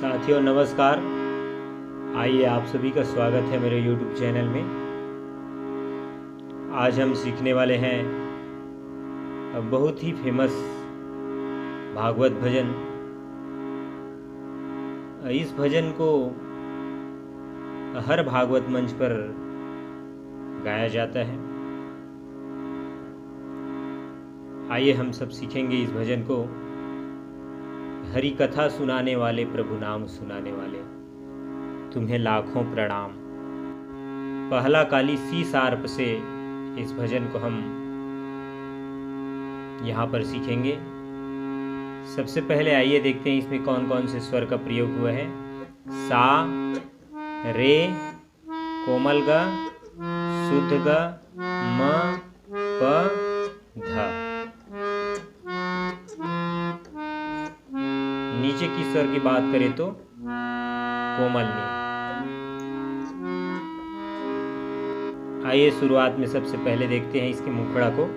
साथियों नमस्कार। आइए आप सभी का स्वागत है मेरे YouTube चैनल में। आज हम सीखने वाले हैं बहुत ही फेमस भागवत भजन। इस भजन को हर भागवत मंच पर गाया जाता है। आइए हम सब सीखेंगे इस भजन को। हरि कथा सुनाने वाले, प्रभु नाम सुनाने वाले, तुम्हें लाखों प्रणाम। पहला काली सी सार्प से इस भजन को हम यहाँ पर सीखेंगे। सबसे पहले आइए देखते हैं इसमें कौन कौन से स्वर का प्रयोग हुआ है। सा, रे, कोमल ग, शुद्ध ग, म, प, ध। नीचे की स्वर की बात करें तो कोमल नी। आइए शुरुआत में सबसे पहले देखते हैं इसके मुखड़ा को।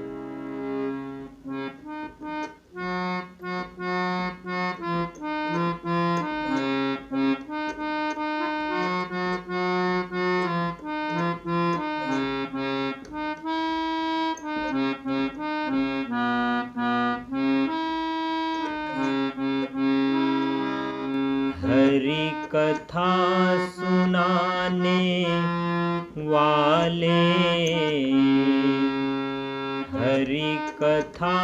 हरि कथा सुनाने वाले, हरि कथा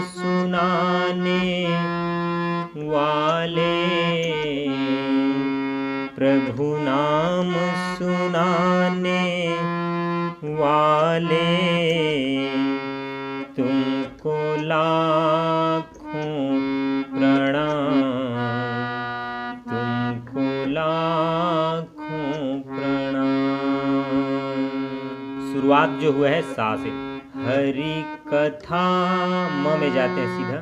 सुनाने वाले, प्रभु नाम सुनाने वाले, तुमको लाखों प्रणाम, लाखों प्रणाम। शुरुआत जो हुआ है सा से। हरि कथा, म में जाते हैं सीधा।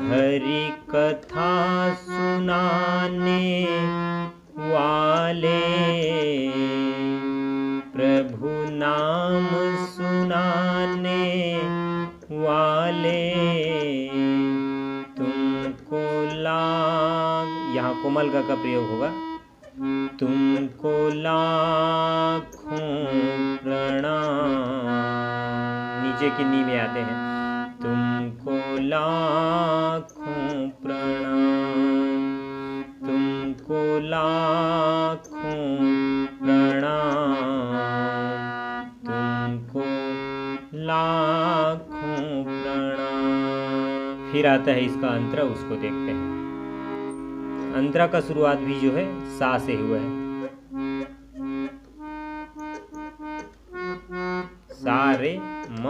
हरि कथा सुनाने वाले, प्रभु नाम सुनाने वाले, तुमको यहाँ कोमल का प्रयोग होगा। तुमको लाखों प्रणाम। नीचे की नी में आते हैं। तुमको लाखों प्रणाम, तुमको लाखों प्रणाम, तुमको लाखों प्रणाम। फिर आता है इसका अंतरा, उसको देखते हैं। अंतरा का शुरुआत भी जो है सा से हुआ है। सा रे म।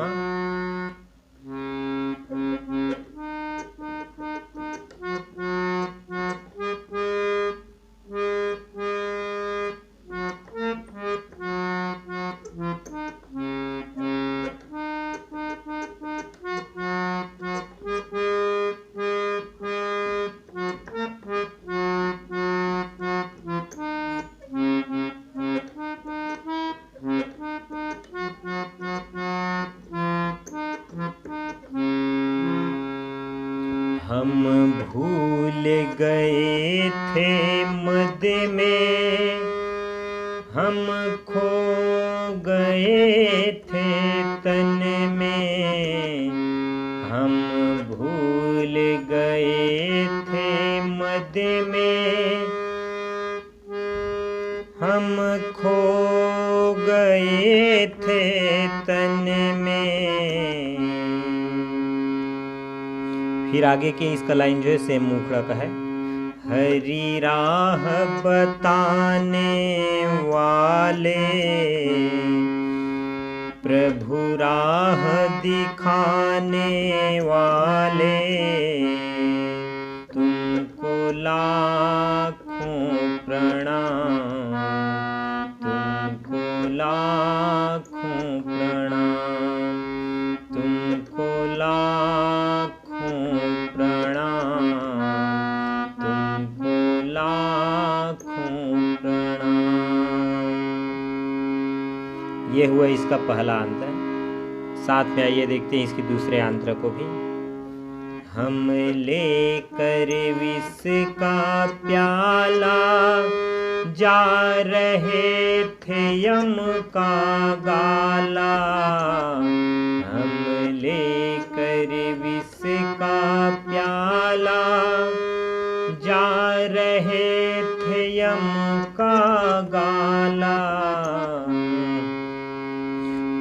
हम भूल गए थे मद में, हम खो गए थे तन में, हम भूल गए थे मद में, हम खो गए थे तन में। फिर आगे के इसका लाइन जो है सेम मुखड़ा का है। हरि राह बताने वाले, प्रभु राह दिखाने वाले, तुमको लाखों प्रणाम, तुमको लाखों प्रणाम, तुमको लाखों प्रणाम, तुमको लाखों प्रणाम। ये हुआ इसका पहला अंतर। साथ में आइए देखते हैं इसके दूसरे अंतर को भी। हम लेकर विष का प्याला जा रहे थे यम का गाला। हम लेकर विष का प्याला जा रहे थे यम का गाला।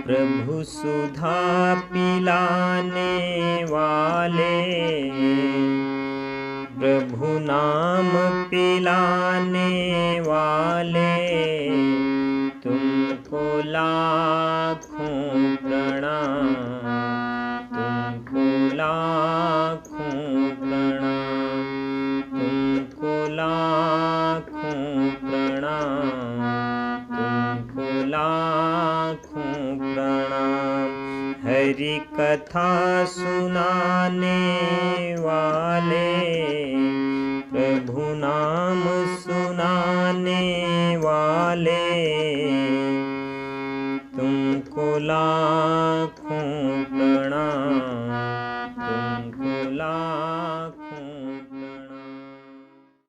प्रभु सुधा पिलाने वाले, प्रभु नाम पिलाने वाले, तुमको लाखों प्रणाम, तुमको लाखों प्रणाम, तुमको लाखों प्रणाम, तुमको लाखों प्रणाम। हरि कथा सुनाने वाले, प्रभु नाम सुनाने वाले, तुमको लाखों